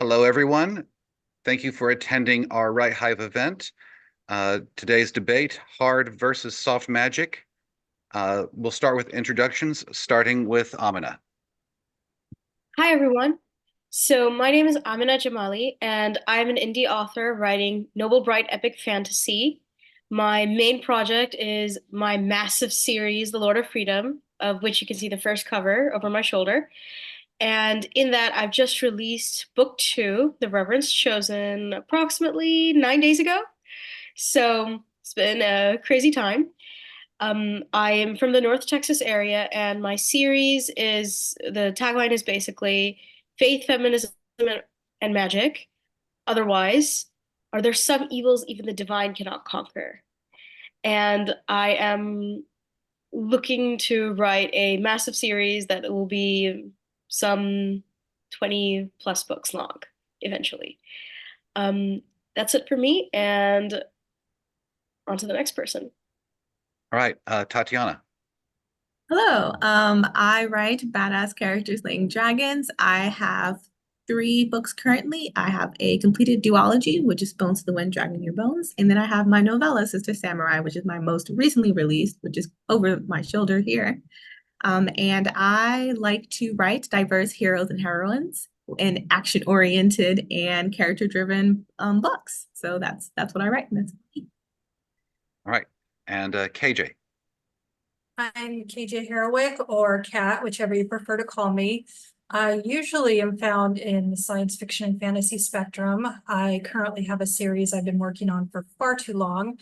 Hello, everyone. Thank you for attending our WriteHive event. Today's debate, hard versus soft magic. We'll start with introductions, starting with Amena. Hi, everyone. So, my name is Amena Jamali, and I'm an indie author writing novel, bright, epic fantasy. My main project is my massive series, The Lord of Freedom, of which you can see the first cover over my shoulder. And in that, I've just released book two, The Reverence Chosen, approximately 9 days ago. So, it's been a crazy time. I am from the North Texas area, and my series is the tagline is basically faith, feminism, and magic. Otherwise, are there some evils even the divine cannot conquer? And I am looking to write a massive series that will be some 20 plus books long eventually. Um, that's it for me, and on to the next person. All right, Tatiana. Hello. I write badass characters slaying dragons. I have three books currently. I have a completed duology, which is Bones to the Wind, Dragon in Your Bones. And then I have my novella, Sister Samurai, which is my most recently released, which is over my shoulder here. And I like to write diverse heroes and heroines in action-oriented and character-driven books. So that's what I write. And that's me. All right, and KJ. I'm KJ Harrowick, or Kat, whichever you prefer to call me. I usually am found in the science fiction and fantasy spectrum. I currently have a series I've been working on for far too long.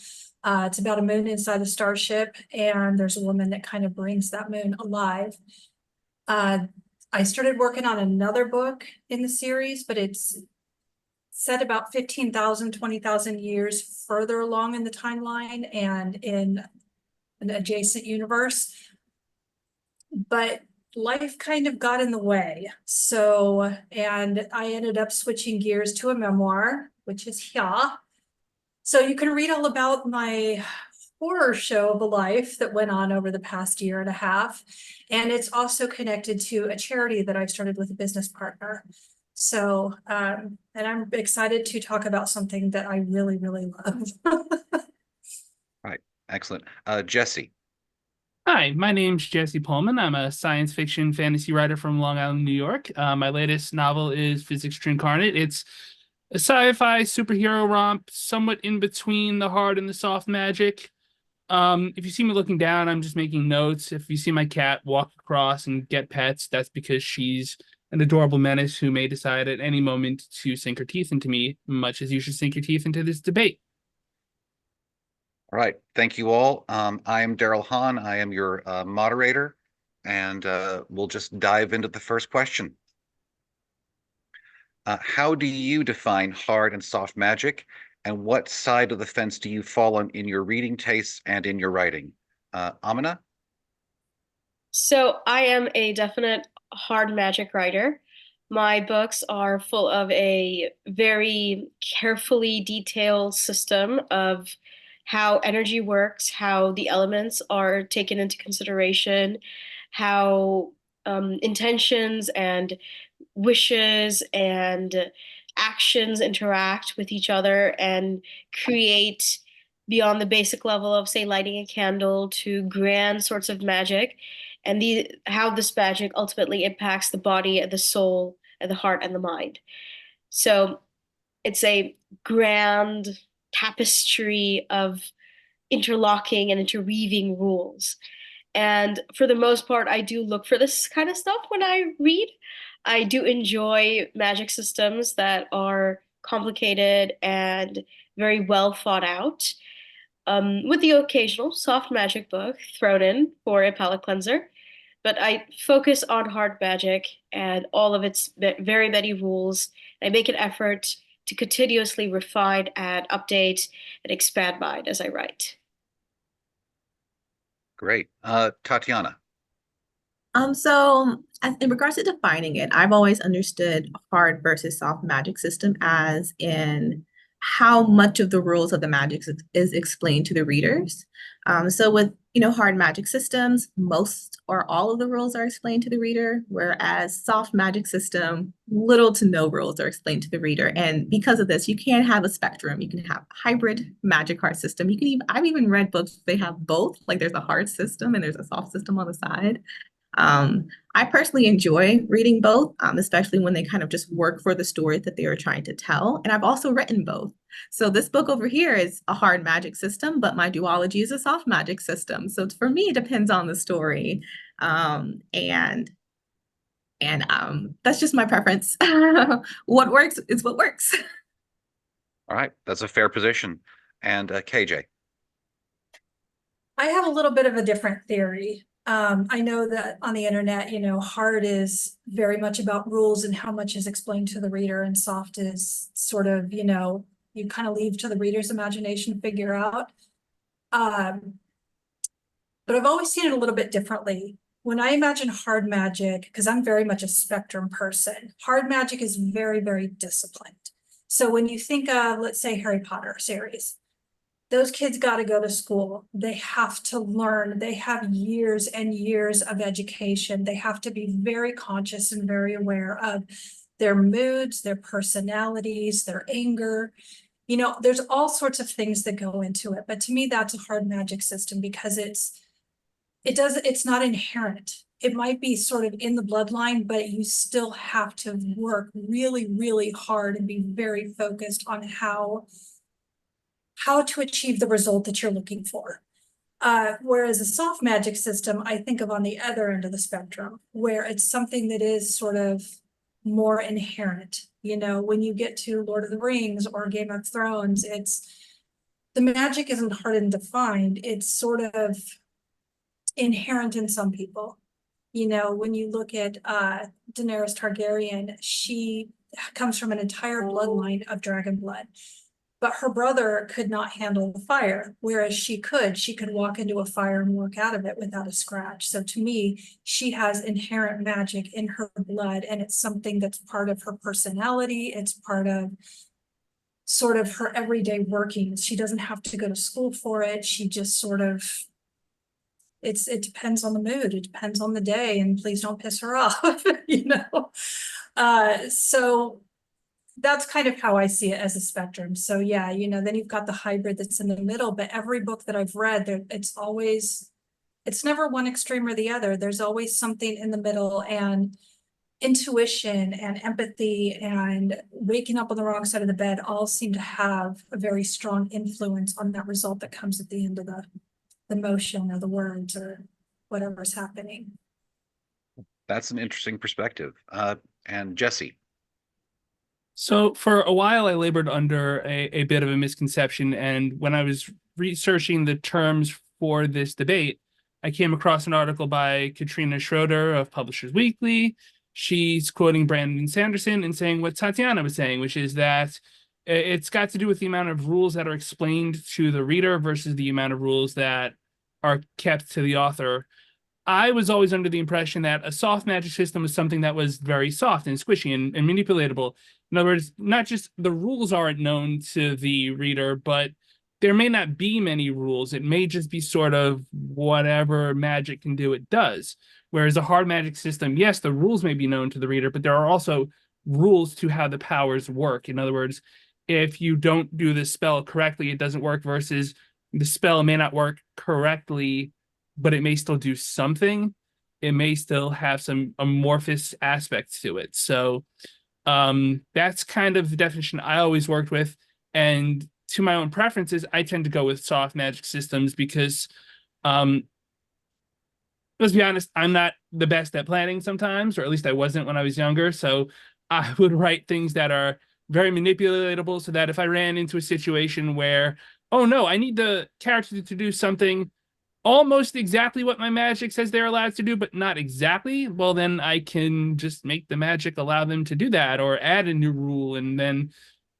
It's about a moon inside a starship, and there's a woman that kind of brings that moon alive. I started working on another book in the series, but it's set about 15,000, 20,000 years further along in the timeline and in an adjacent universe, but life kind of got in the way. So, and I ended up switching gears to a memoir, which is here. So you can read all about my horror show of a life that went on over the past year and a half. And it's also connected to a charity that I started with a business partner. So, and I'm excited to talk about something that I really, really love. All right, excellent. Jesse. Hi, my name's Jesse Pohlman. I'm a science fiction fantasy writer from Long Island, New York. My latest novel is Physics Trincarnate. It's a sci-fi superhero romp, somewhat in between the hard and the soft magic. If you see me looking down, I'm just making notes. If you see my cat walk across and get pets, that's because she's an adorable menace who may decide at any moment to sink her teeth into me, much as you should sink your teeth into this debate. All right, thank you all. I am Darrell Hon. I am your moderator, and we'll just dive into the first question. How do you define hard and soft magic, and what side of the fence do you fall on in your reading tastes and in your writing? Amina? So I am a definite hard magic writer. My books are full of a very carefully detailed system of how energy works, how the elements are taken into consideration, how intentions and wishes and actions interact with each other and create beyond the basic level of, say, lighting a candle to grand sorts of magic, and the how this magic ultimately impacts the body and the soul and the heart and the mind. So it's a grand tapestry of interlocking and interweaving rules. And for the most part, I do look for this kind of stuff when I read. I do enjoy magic systems that are complicated and very well thought out, with the occasional soft magic book thrown in for a palate cleanser. But I focus on hard magic and all of its very many rules. I make an effort to continuously refine and update and expand mine as I write. Great. Tatiana. In regards to defining it, I've always understood hard versus soft magic system as in how much of the rules of the magic is explained to the readers. So with hard magic systems, most or all of the rules are explained to the reader, whereas soft magic system, little to no rules are explained to the reader. And because of this, you can have a spectrum. You can have a hybrid magic hard system. You can even, I've even read books, they have both, like there's a hard system and there's a soft system on the side. I personally enjoy reading both, especially when they kind of just work for the story that they are trying to tell. And I've also written both. So this book over here is a hard magic system, but my duology is a soft magic system. So for me, it depends on the story. And that's just my preference. What works is what works. All right, that's a fair position. And KJ. I have a little bit of a different theory. I know that on the internet, hard is very much about rules and how much is explained to the reader, and soft is sort of, you kind of leave to the reader's imagination to figure out. But I've always seen it a little bit differently. When I imagine hard magic, because I'm very much a spectrum person, hard magic is very, very disciplined. So when you think of, let's say, Harry Potter series, those kids got to go to school. They have to learn. They have years and years of education. They have to be very conscious and very aware of their moods, their personalities, their anger. There's all sorts of things that go into it. But to me, that's a hard magic system because it's not inherent. It might be sort of in the bloodline, but you still have to work really, really hard and be very focused on how to achieve the result that you're looking for. Whereas a soft magic system, I think of on the other end of the spectrum, where it's something that is sort of more inherent. When you get to Lord of the Rings or Game of Thrones, the magic isn't hard and defined. It's sort of inherent in some people. When you look at Daenerys Targaryen, she comes from an entire bloodline of dragon blood. But her brother could not handle the fire, whereas she could walk into a fire and walk out of it without a scratch. So to me, she has inherent magic in her blood, and it's something that's part of her personality. It's part of sort of her everyday workings. She doesn't have to go to school for it. She just sort of, it depends on the mood. It depends on the day, and please don't piss her off, So that's kind of how I see it as a spectrum. So yeah, then you've got the hybrid that's in the middle, but every book that I've read, it's never one extreme or the other. There's always something in the middle, and intuition and empathy and waking up on the wrong side of the bed all seem to have a very strong influence on that result that comes at the end of the motion or the words or whatever's happening. That's an interesting perspective. And Jesse. So for a while, I labored under a bit of a misconception. And when I was researching the terms for this debate, I came across an article by Katrina Schroeder of Publishers Weekly. She's quoting Brandon Sanderson and saying what Tatiana was saying, which is that it's got to do with the amount of rules that are explained to the reader versus the amount of rules that are kept to the author. I was always under the impression that a soft magic system was something that was very soft and squishy and manipulatable. In other words, not just the rules aren't known to the reader, but there may not be many rules. It may just be sort of whatever magic can do, it does. Whereas a hard magic system, yes, the rules may be known to the reader, but there are also rules to how the powers work. In other words, if you don't do the spell correctly, it doesn't work, versus the spell may not work correctly, but it may still do something. It may still have some amorphous aspects to it. So that's kind of the definition I always worked with. And to my own preferences, I tend to go with soft magic systems because, let's be honest, I'm not the best at planning sometimes, or at least I wasn't when I was younger. So I would write things that are very manipulatable so that if I ran into a situation where, oh no, I need the character to do something almost exactly what my magic says they're allowed to do, but not exactly, well, then I can just make the magic allow them to do that, or add a new rule, and then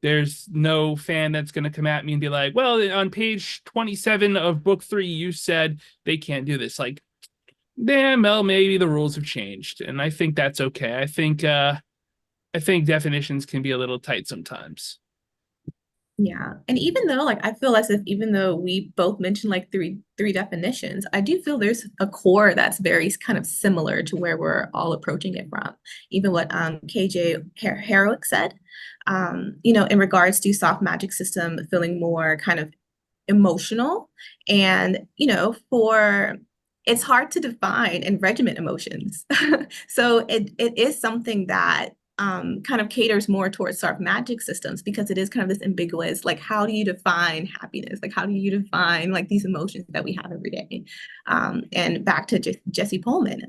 there's no fan that's going to come at me and be like, well, on page 27 of book 3, you said they can't do this. Like, damn, well, maybe the rules have changed, and I think that's okay. I think definitions can be a little tight sometimes. Yeah. And even though like I feel as if even though we both mentioned like three definitions, I do feel there's a core that's very kind of similar to where we're all approaching it from. Even what KJ Harrowick said, in regards to soft magic system feeling more kind of emotional and for it's hard to define and regiment emotions. So it is something that kind of caters more towards soft magic systems because it is kind of this ambiguous, like how do you define happiness? Like how do you define like these emotions that we have every day? And back to Jesse Pohlman,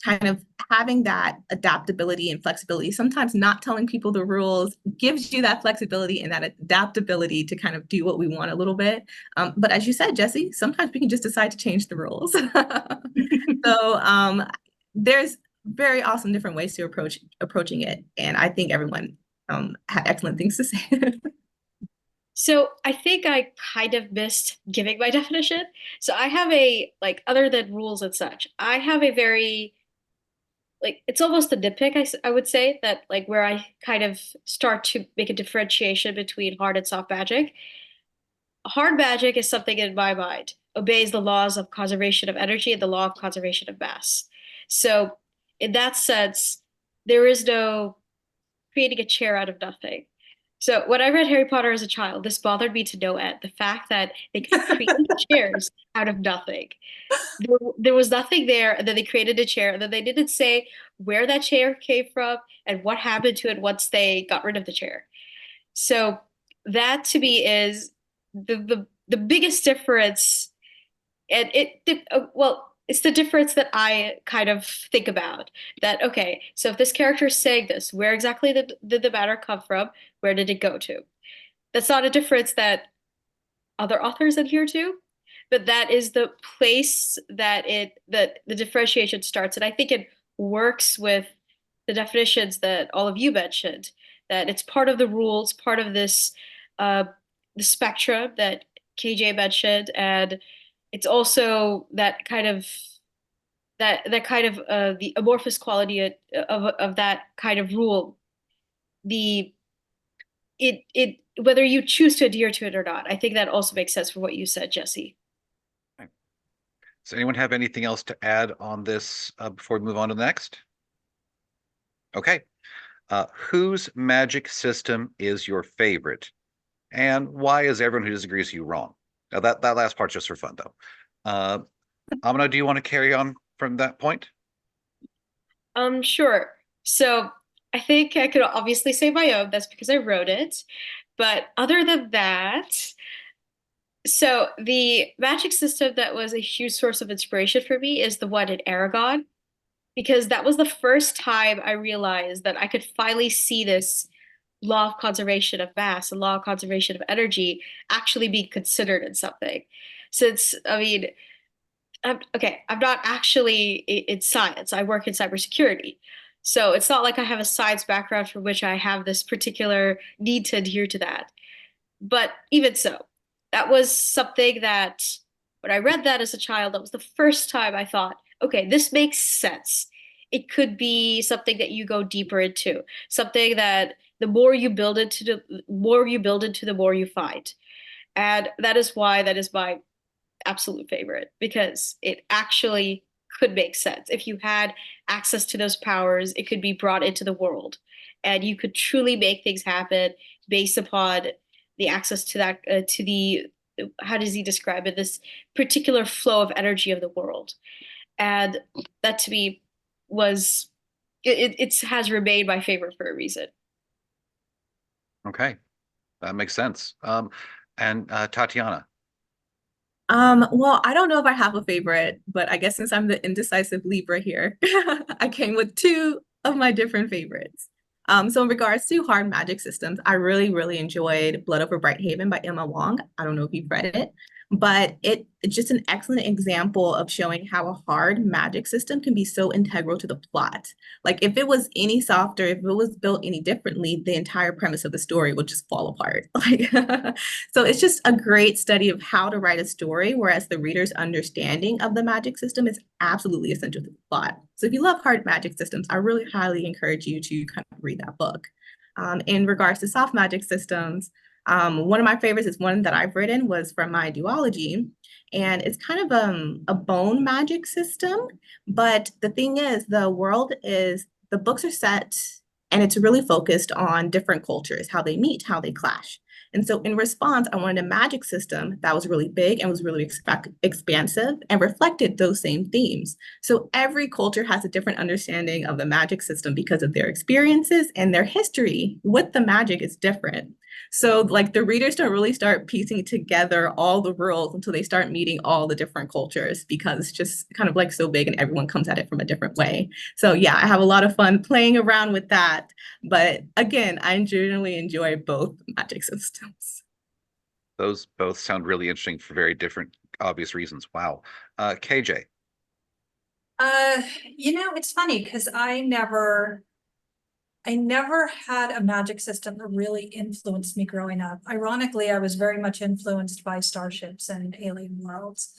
kind of having that adaptability and flexibility, sometimes not telling people the rules gives you that flexibility and that adaptability to kind of do what we want a little bit. But as you said, Jesse, sometimes we can just decide to change the rules. So there's very awesome different ways to approaching it. And I think everyone had excellent things to say. So I think I kind of missed giving my definition. So I have other than rules and such, I have a very, it's almost a nitpick, I would say, that like where I kind of start to make a differentiation between hard and soft magic. Hard magic is something in my mind obeys the laws of conservation of energy and the law of conservation of mass. So in that sense, there is no creating a chair out of nothing. So when I read Harry Potter as a child, this bothered me to no end. The fact that they could create chairs out of nothing. There was nothing there, and then they created a chair, and then they didn't say where that chair came from and what happened to it once they got rid of the chair. So that to me is the biggest difference, and it's the difference that I kind of think about. That okay, so if this character is saying this, where exactly did the matter come from? Where did it go to? That's not a difference that other authors adhere to, but that is the place that the differentiation starts, and I think it works with the definitions that all of you mentioned. That it's part of the rules, part of this the spectrum that KJ mentioned, and it's also that kind of the amorphous quality of that kind of rule. The it whether you choose to adhere to it or not. I think that also makes sense for what you said, Jesse. Does anyone have anything else to add on this before we move on to the next? Okay. Whose magic system is your favorite? And why is everyone who disagrees with you wrong? Now that last part's just for fun, though. Amena, do you want to carry on from that point? Sure. So I think I could obviously say my own. That's because I wrote it. But other than that, so the magic system that was a huge source of inspiration for me is the one in Aragon, because that was the first time I realized that I could finally see this law of conservation of mass and law of conservation of energy actually being considered in something. Since, I mean, I'm not actually in science. I work in cybersecurity. So it's not like I have a science background for which I have this particular need to adhere to that. But even so, that was something that when I read that as a child, that was the first time I thought, okay, this makes sense. It could be something that you go deeper into, something that the more you build into the more you build into, the more you find. And that is why that is my absolute favorite, because it actually could make sense. If you had access to those powers, it could be brought into the world and you could truly make things happen based upon the access to that, to the, how does he describe it? This particular flow of energy of the world. And that to me was, it has remained my favorite for a reason. Okay, that makes sense. And Tatiana. Well, I don't know if I have a favorite, but I guess since I'm the indecisive Libra here, I came with two of my different favorites. So in regards to hard magic systems, I really, really enjoyed Blood Over Brighthaven by Emma Wong. I don't know if you've read it, but it's just an excellent example of showing how a hard magic system can be so integral to the plot. Like if it was any softer, if it was built any differently, the entire premise of the story would just fall apart. Like, so it's just a great study of how to write a story, whereas the reader's understanding of the magic system is absolutely essential to the plot. So if you love hard magic systems, I really highly encourage you to kind of read that book. In regards to soft magic systems, One of my favorites is one that I've written was from my duology, and it's kind of a bone magic system. But the thing is, the books are set and it's really focused on different cultures, how they meet, how they clash. And so in response, I wanted a magic system that was really big and was really expansive and reflected those same themes. So every culture has a different understanding of the magic system because of their experiences, and their history with the magic is different. So like the readers don't really start piecing together all the worlds until they start meeting all the different cultures, because it's just kind of like so big and everyone comes at it from a different way. So yeah, I have a lot of fun playing around with that. But again, I generally enjoy both magic systems. Those both sound really interesting for very different, obvious reasons. Wow. KJ. It's funny because I never had a magic system that really influenced me growing up. Ironically, I was very much influenced by starships and alien worlds.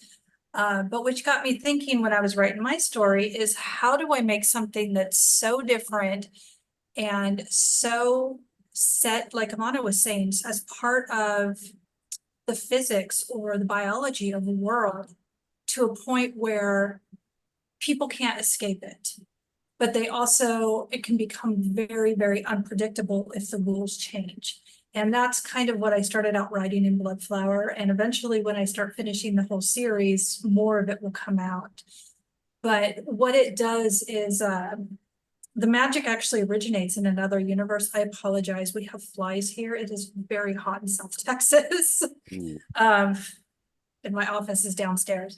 But which got me thinking when I was writing my story is, how do I make something that's so different and so set, like Amana was saying, as part of the physics or the biology of the world, to a point where people can't escape it. But it can become very, very unpredictable if the rules change. And that's kind of what I started out writing in Bloodflower. And eventually when I start finishing the whole series, more of it will come out. But what it does is the magic actually originates in another universe. I apologize, we have flies here. It is very hot in South Texas. And my office is downstairs.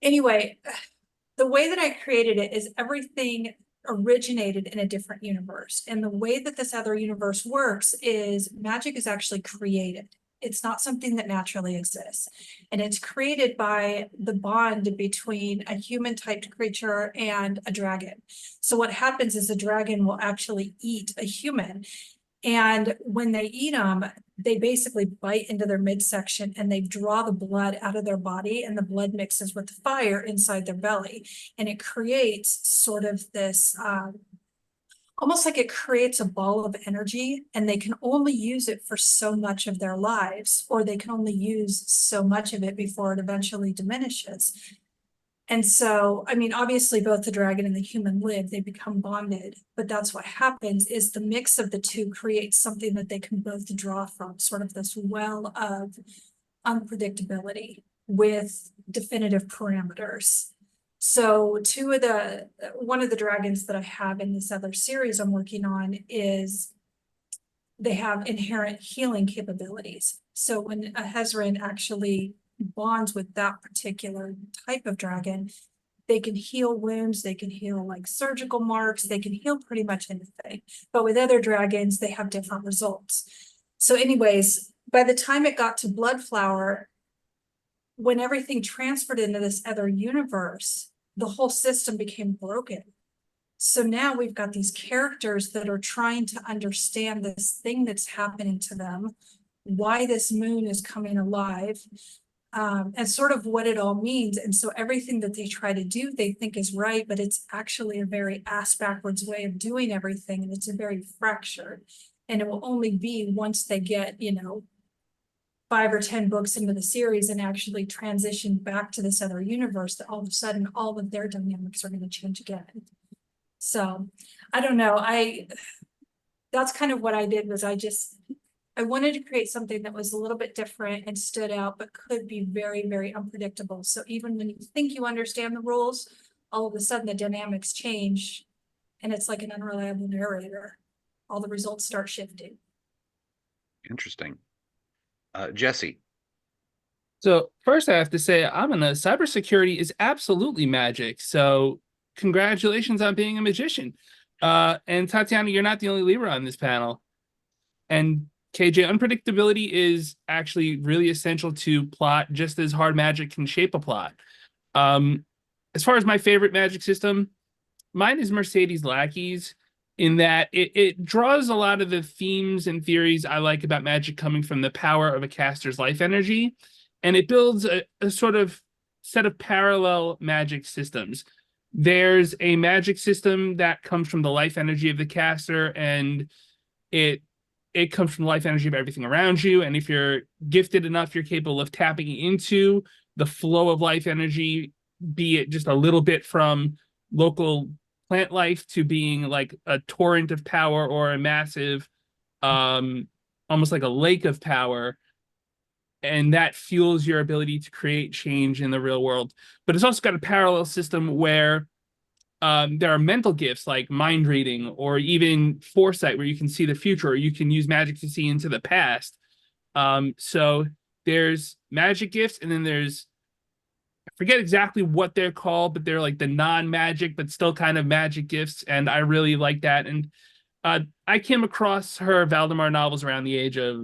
Anyway, the way that I created it is everything originated in a different universe. And the way that this other universe works is magic is actually created. It's not something that naturally exists. And it's created by the bond between a human-typed creature and a dragon. So what happens is the dragon will actually eat a human. And when they eat them, they basically bite into their midsection and they draw the blood out of their body, and the blood mixes with fire inside their belly. And it creates sort of this, almost like it creates a ball of energy, and they can only use it for so much of their lives, or they can only use so much of it before it eventually diminishes. And so, I mean, obviously both the dragon and the human live, they become bonded, but that's what happens is the mix of the two creates something that they can both draw from, sort of this well of unpredictability with definitive parameters. So one of the dragons that I have in this other series I'm working on is they have inherent healing capabilities. So when a Hezrin actually bonds with that particular type of dragon, they can heal wounds, they can heal like surgical marks, they can heal pretty much anything. But with other dragons, they have different results. So anyways, by the time it got to Bloodflower, when everything transferred into this other universe, the whole system became broken. So now we've got these characters that are trying to understand this thing that's happening to them, why this moon is coming alive, and sort of what it all means. And so everything that they try to do, they think is right, but it's actually a very ass-backwards way of doing everything. And it's a very fractured. And it will only be once they get, 5 or 10 books into the series and actually transition back to this other universe that all of a sudden all of their dynamics are going to change again. So I don't know. That's kind of what I did, was I wanted to create something that was a little bit different and stood out, but could be very, very unpredictable. So even when you think you understand the rules, all of a sudden the dynamics change and it's like an unreliable narrator. All the results start shifting. Interesting. Jesse. So first I have to say, Amena, cybersecurity is absolutely magic. So congratulations on being a magician. And Tatiana, you're not the only Libra on this panel. And KJ, unpredictability is actually really essential to plot, just as hard magic can shape a plot. As far as my favorite magic system, mine is Mercedes Lackeys, in that it draws a lot of the themes and theories I like about magic coming from the power of a caster's life energy, and it builds a sort of set of parallel magic systems. There's a magic system that comes from the life energy of the caster, and it it comes from the life energy of everything around you. And if you're gifted enough, you're capable of tapping into the flow of life energy, be it just a little bit from local plant life to being like a torrent of power or a massive, almost like a lake of power. And that fuels your ability to create change in the real world. But it's also got a parallel system where there are mental gifts like mind reading or even foresight, where you can see the future, or you can use magic to see into the past. So there's magic gifts, and then there's, I forget exactly what they're called, but they're like the non-magic but still kind of magic gifts, and I really like that. And I came across her Valdemar novels around the age of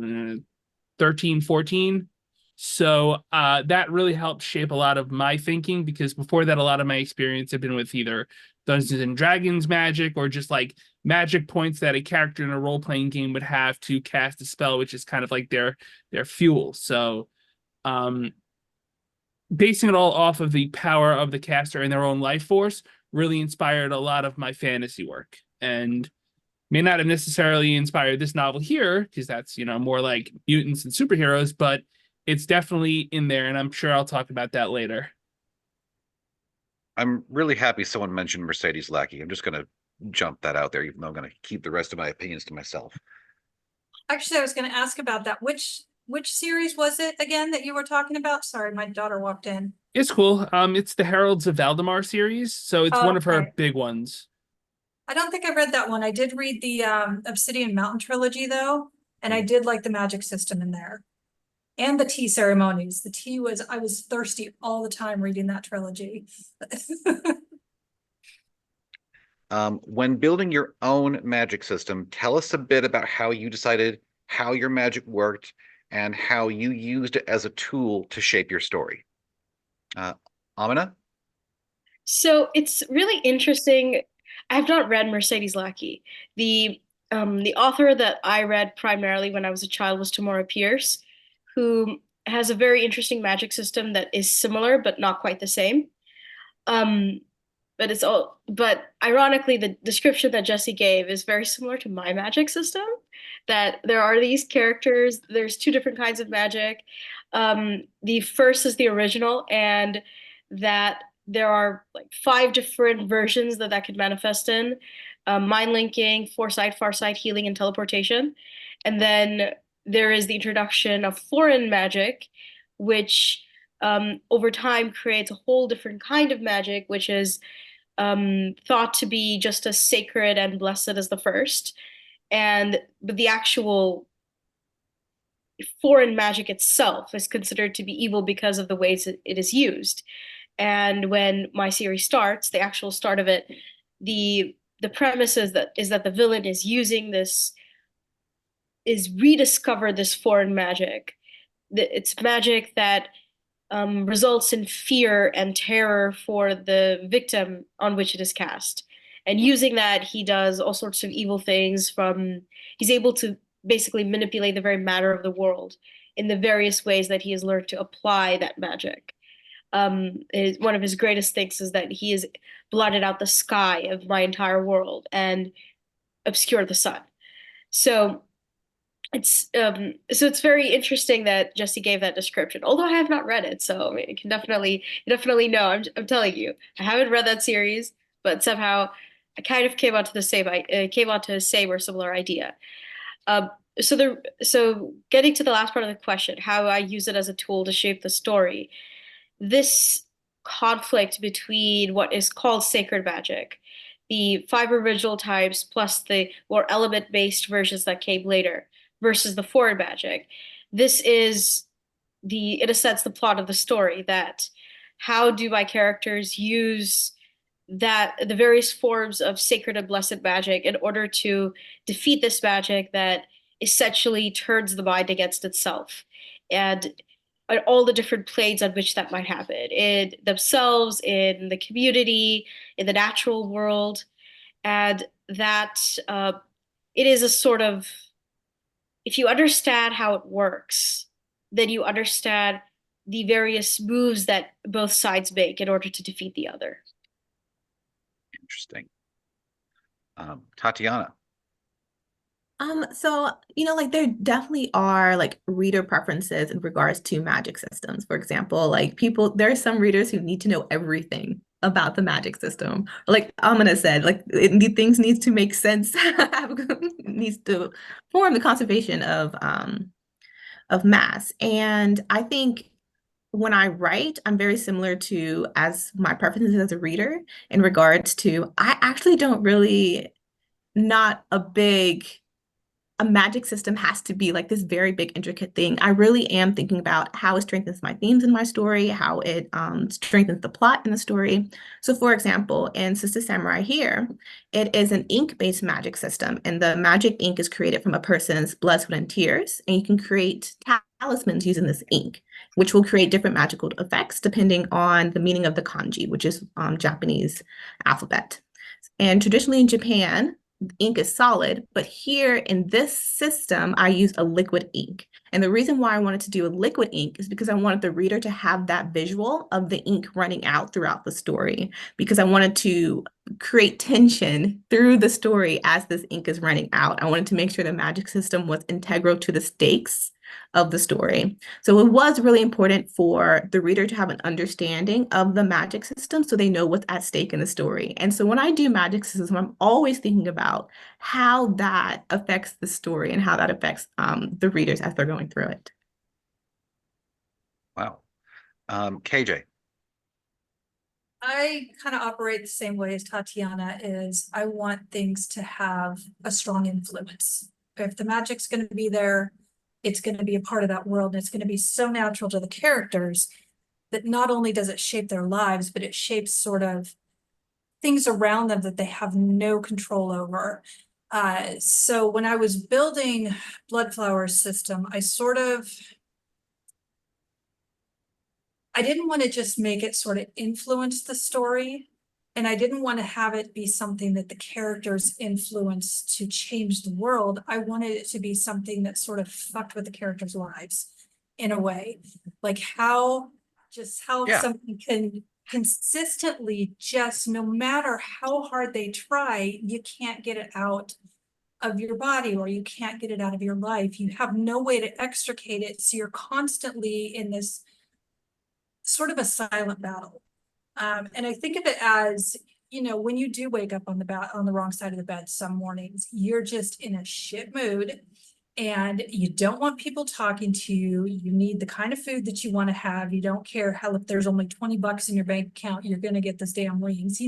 13, 14. So that really helped shape a lot of my thinking, because before that, a lot of my experience had been with either Dungeons and Dragons magic or just like magic points that a character in a role-playing game would have to cast a spell, which is kind of like their fuel. So basing it all off of the power of the caster and their own life force really inspired a lot of my fantasy work, and may not have necessarily inspired this novel here, because that's, you know, more like mutants and superheroes, but it's definitely in there, and I'm sure I'll talk about that later. I'm really happy someone mentioned Mercedes Lackey. I'm just going to jump that out there, even though I'm going to keep the rest of my opinions to myself. Actually, I was going to ask about that. Which series was it again that you were talking about? Sorry, my daughter walked in. It's cool. It's the Heralds of Valdemar series, so it's one of her Okay. big ones. I don't think I read that one. I did read the Obsidian Mountain trilogy though, and I did like the magic system in there. And the tea ceremonies. The tea was, I was thirsty all the time reading that trilogy. When building your own magic system, tell us a bit about how you decided how your magic worked and how you used it as a tool to shape your story. Amena? So it's really interesting. I have not read Mercedes Lackey. The author that I read primarily when I was a child was Tamora Pierce, who has a very interesting magic system that is similar but not quite the same. Um, but ironically, the description that Jesse gave is very similar to my magic system. That there are these characters, there's two different kinds of magic. The first is the original, and that there are like 5 different versions that could manifest in mind linking, foresight, farsight, healing, and teleportation. And then there is the introduction of foreign magic, which over time creates a whole different kind of magic, which is thought to be just as sacred and blessed as the first. But the actual foreign magic itself is considered to be evil because of the ways it is used. And when my series starts, the actual start of it, the premise is that the villain is using this, is rediscover this foreign magic. It's magic that results in fear and terror for the victim on which it is cast. And using that, he does all sorts of evil things. He's able to basically manipulate the very matter of the world in the various ways that he has learned to apply that magic. One of his greatest things is that he has blotted out the sky of my entire world and obscured the sun. So it's very interesting that Jesse gave that description, although I have not read it, so I mean, you definitely know. I'm telling you, I haven't read that series, but somehow I kind of came onto the same or similar idea. So getting to the last part of the question, how I use it as a tool to shape the story. This conflict between what is called sacred magic, the 5 original types plus the more element-based versions that came later, versus the foreign magic. This is in a sense, the plot of the story, that how do my characters use the various forms of sacred and blessed magic in order to defeat this magic that essentially turns the mind against itself, and all the different planes on which that might happen in themselves, in the community, in the natural world, and that it is a sort of, if you understand how it works, then you understand the various moves that both sides make in order to defeat the other. Interesting. Tatiana. So, like there definitely are like reader preferences in regards to magic systems. For example, like there are some readers who need to know everything about the magic system. Like Amina said, like things needs to make sense, needs to form the conservation of mass. And I think when I write, I'm very similar to as my preferences as a reader in regards to I actually don't really not a magic system has to be like this very big intricate thing. I really am thinking about how it strengthens my themes in my story, how it strengthens the plot in the story. So for example, in Sister Samurai here, it is an ink-based magic system, and the magic ink is created from a person's blood, sweat, and tears, and you can create talismans using this ink, which will create different magical effects depending on the meaning of the kanji, which is Japanese alphabet. And traditionally in Japan, ink is solid, but here in this system, I use a liquid ink. And the reason why I wanted to do a liquid ink is because I wanted the reader to have that visual of the ink running out throughout the story, because I wanted to create tension through the story as this ink is running out. I wanted to make sure the magic system was integral to the stakes of the story. So it was really important for the reader to have an understanding of the magic system so they know what's at stake in the story. And so when I do magic systems, I'm always thinking about how that affects the story and how that affects the readers as they're going through it. Wow. KJ. I kind of operate the same way as Tatiana is I want things to have a strong influence. If the magic's going to be there, it's going to be a part of that world, and it's going to be so natural to the characters that not only does it shape their lives, but it shapes sort of things around them that they have no control over. So when I was building Bloodflower's system, I didn't want to just make it sort of influence the story. And I didn't want to have it be something that the characters influence to change the world. I wanted it to be something that sort of fucked with the characters' lives in a way. Like how Yeah. something can consistently just, no matter how hard they try, you can't get it out of your body, or you can't get it out of your life. You have no way to extricate it. So you're constantly in this sort of a silent battle. And I think of it as, when you do wake up on the wrong side of the bed some mornings, you're just in a shit mood and you don't want people talking to you. You need the kind of food that you want to have. You don't care how, if there's only $20 in your bank account, you're going to get those damn wings.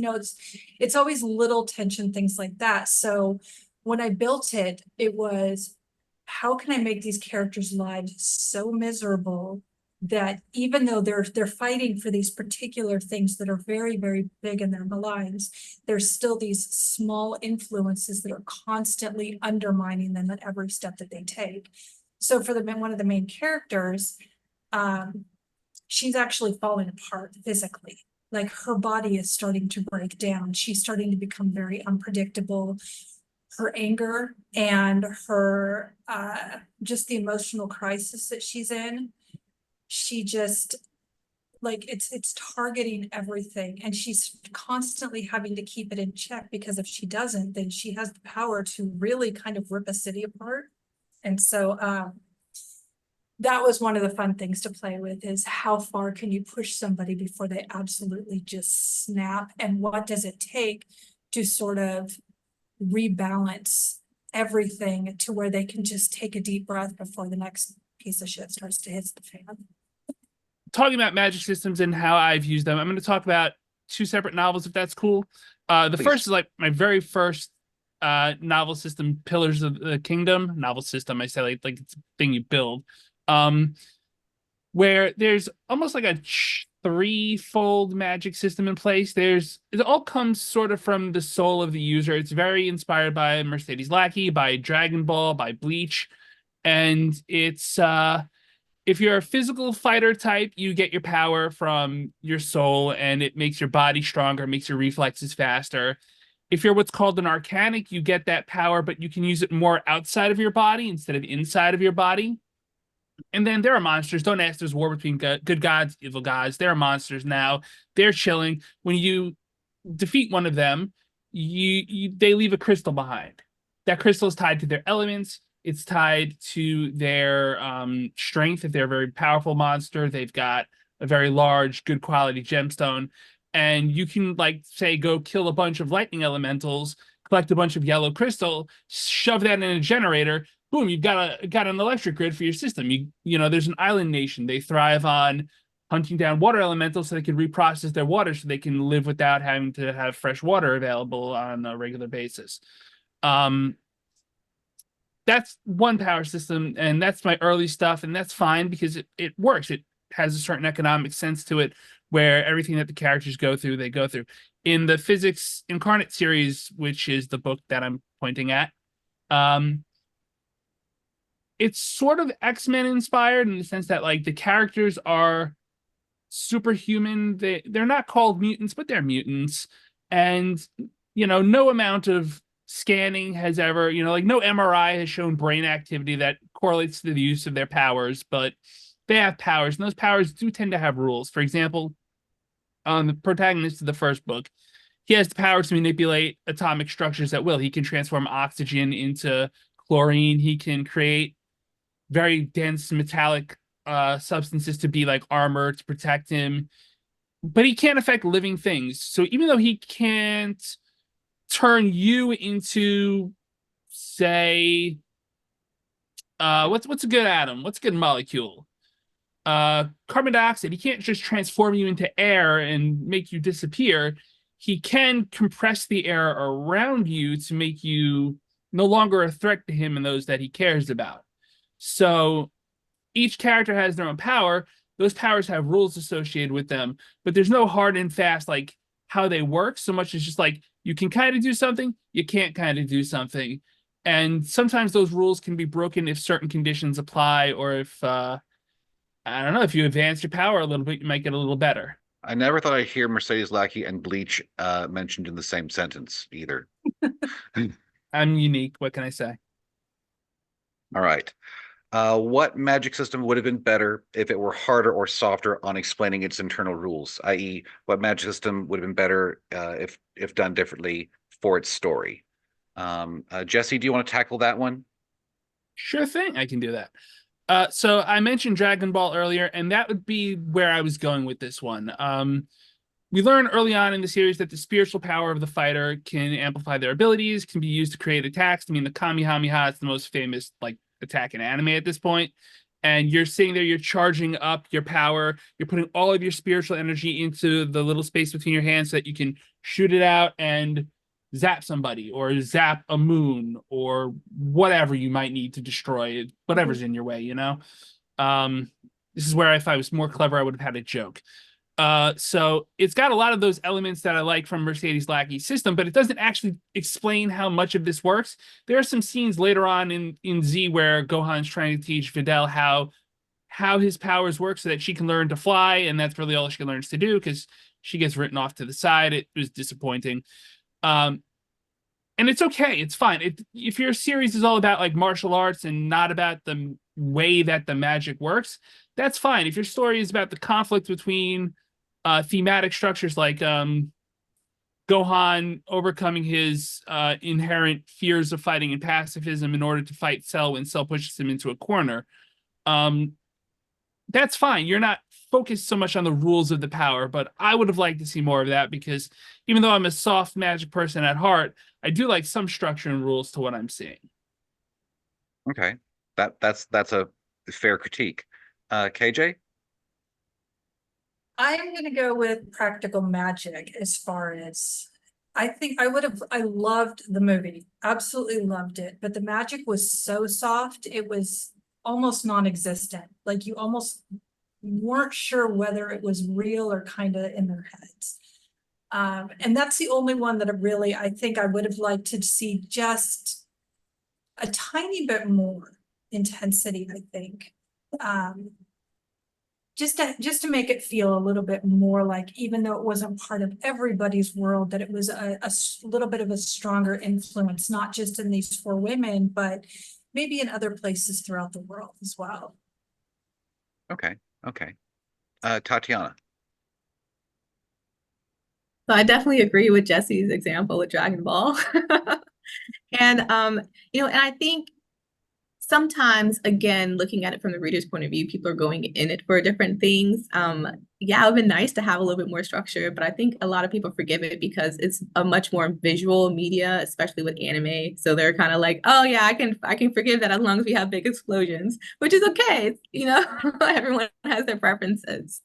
It's always little tension, things like that. So when I built it, it was, how can I make these characters' lives so miserable that even though they're fighting for these particular things that are very, very big in their lives, there's still these small influences that are constantly undermining them at every step that they take. So for one of the main characters, she's actually falling apart physically. Like her body is starting to break down. She's starting to become very unpredictable. Her anger and her just the emotional crisis that she's in, she just, like, it's targeting everything, and she's constantly having to keep it in check, because if she doesn't, then she has the power to really kind of rip a city apart. And so that was one of the fun things to play with, is how far can you push somebody before they absolutely just snap, and what does it take to sort of rebalance everything to where they can just take a deep breath before the next piece of shit starts to hit the fan. Talking about magic systems and how I've used them, I'm going to talk about two separate novels, if that's cool. The Please. first is like my very first novel system, Pillars of the Kingdom. Novel system, I say like it's a thing you build, where there's almost like a threefold magic system in place. It all comes sort of from the soul of the user. It's very inspired by Mercedes Lackey, by Dragon Ball, by Bleach, and it's if you're a physical fighter type, you get your power from your soul, and it makes your body stronger, makes your reflexes faster. If you're what's called an arcanic, you get that power, but you can use it more outside of your body instead of inside of your body. And then there are monsters. Don't ask, there's war between good gods, evil gods. There are monsters now. They're chilling. When you defeat one of them, they leave a crystal behind. that crystal is tied to their elements. It's tied to their strength. If they're a very powerful monster, they've got a very large, good quality gemstone. And you can, like, say, go kill a bunch of lightning elementals, collect a bunch of yellow crystal, shove that in a generator. Boom, you've got an electric grid for your system. You know, there's an island nation. They thrive on hunting down water elementals so they can reprocess their water so they can live without having to have fresh water available on a regular basis. That's one power system, and that's my early stuff, and that's fine because it works. It has a certain economic sense to it where everything that the characters go through, they go through. In the Physics Incarnate series, which is the book that I'm pointing at, it's sort of X-Men inspired in the sense that, like, the characters are superhuman. They're not called mutants, but they're mutants. And, you know, no amount of scanning has ever, you know, like, no MRI has shown brain activity that correlates to the use of their powers, but they have powers, and those powers do tend to have rules. For example, the protagonist of the first book, he has the power to manipulate atomic structures at will. He can transform oxygen into chlorine. He can create very dense metallic substances to be like armor to protect him, but he can't affect living things. So even though he can't turn you into, say, what's a good atom? What's a good molecule? Carbon dioxide. He can't just transform you into air and make you disappear. He can compress the air around you to make you no longer a threat to him and those that he cares about. So each character has their own power. Those powers have rules associated with them, but there's no hard and fast, like, how they work so much as just like, you can kind of do something, you can't kind of do something. And sometimes those rules can be broken if certain conditions apply, or if, I don't know, if you advance your power a little bit, you might get a little better. I never thought I'd hear Mercedes Lackey and Bleach mentioned in the same sentence either. I'm unique. What can I say? All right. What magic system would have been better if it were harder or softer on explaining its internal rules, i.e., what magic system would have been better if done differently for its story? Jesse, do you want to tackle that one? Sure thing, I can do that. So I mentioned Dragon Ball earlier, and that would be where I was going with this one. We learn early on in the series that the spiritual power of the fighter can amplify their abilities, can be used to create attacks. I mean, the Kamehameha is the most famous, like, attack in anime at this point. And you're sitting there, you're charging up your power, you're putting all of your spiritual energy into the little space between your hands so that you can shoot it out and zap somebody, or zap a moon, or whatever you might need to destroy it, whatever's in your way, you know? This is where, if I was more clever, I would have had a joke. So it's got a lot of those elements that I like from Mercedes Lackey's system, but it doesn't actually explain how much of this works. There are some scenes later on in Z where Gohan's trying to teach Videl how his powers work so that she can learn to fly, and that's really all she learns to do because she gets written off to the side. It was disappointing. And it's okay. It's fine. If your series is all about, like, martial arts and not about the way that the magic works, that's fine. If your story is about the conflict between thematic structures like Gohan overcoming his inherent fears of fighting and pacifism in order to fight Cell when Cell pushes him into a corner, that's fine. You're not focused so much on the rules of the power, but I would have liked to see more of that because even though I'm a soft magic person at heart, I do like some structure and rules to what I'm seeing. Okay, that's a fair critique. KJ? I'm going to go with practical magic as far as I think I loved the movie, absolutely loved it, but the magic was so soft, it was almost non-existent. Like, you almost weren't sure whether it was real or kind of in their heads. And that's the only one that I think I would have liked to see just a tiny bit more intensity, I think. Just to make it feel a little bit more like, even though it wasn't part of everybody's world, that it was a little bit of a stronger influence, not just in these 4 women, but maybe in other places throughout the world as well. Okay. Tatiana? So I definitely agree with Jesse's example with Dragon Ball. And and I think sometimes, again, looking at it from the reader's point of view, people are going in it for different things. Yeah, it would have been nice to have a little bit more structure, but I think a lot of people forgive it because it's a much more visual media, especially with anime. So they're kind of like, oh yeah, I can forgive that as long as we have big explosions, which is okay. Everyone has their preferences.